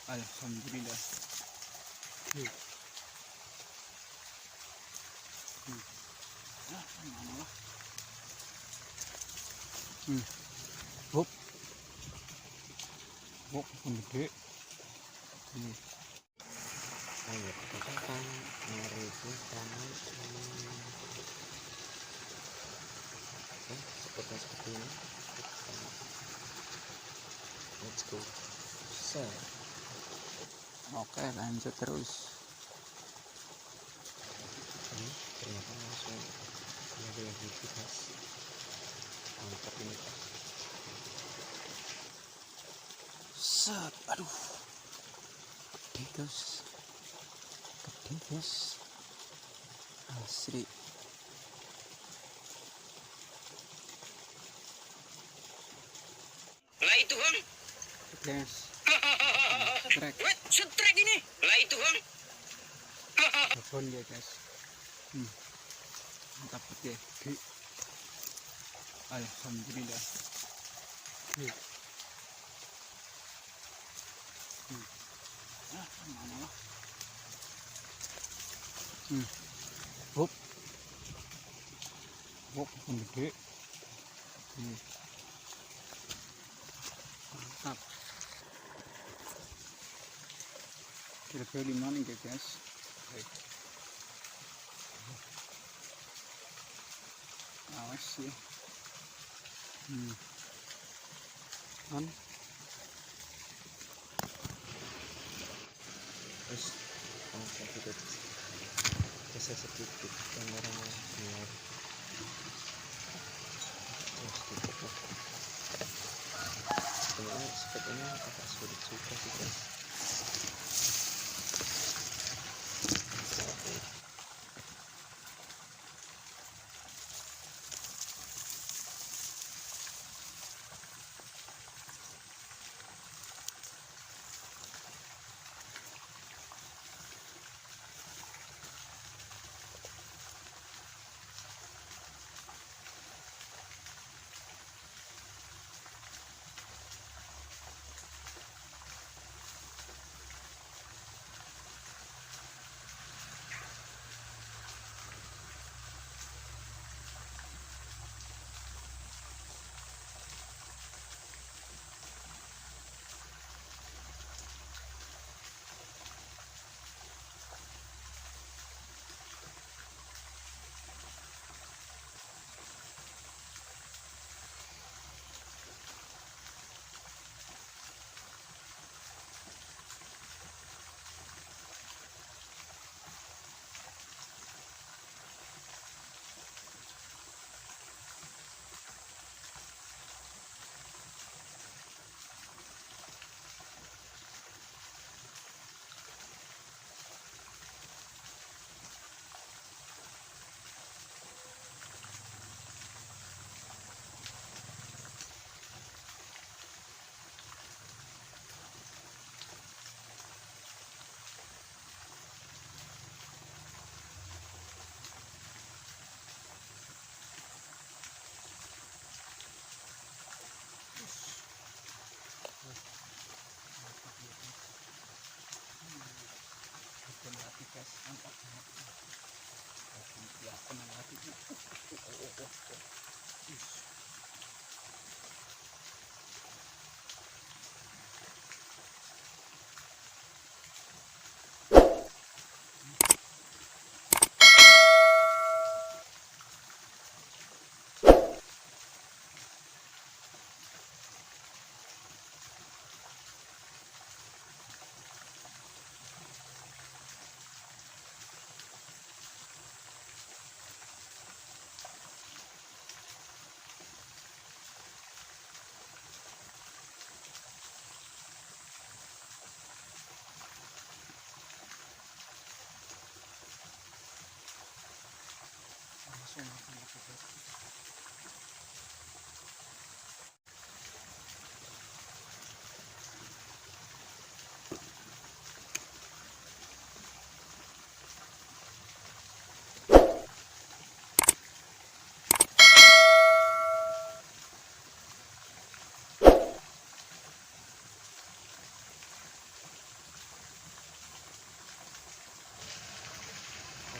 Alhamdulillah. Mana lah. Hop. Hop, gede. Ayo kita akan mereview taman seperti ini. Let's go. Oke, lanjut terus. Ini ternyata langsung lagi guys. Mantap ini Pak. Set, aduh. Gede guys. Asli. Lah itu bang. Guys. Setrek ini. Lah itu bang. Telepon ya guys. Mantap gede. Alhamdulillah. Mana lah. Hop. Hop, gede. Mantap. Kira-kira 5 nih guys. Baik. Awas sih. Kan Terus saya juga bisa sedikit kamera biar sedikit lah. Sebenarnya spek ini agak sulit juga sih guys.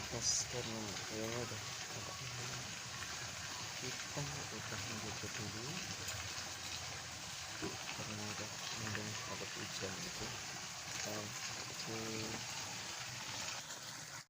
Pas karena kayaknya udah agak malam, kita udah menjemput dulu karena udah mendung agak hujan gitu. Kita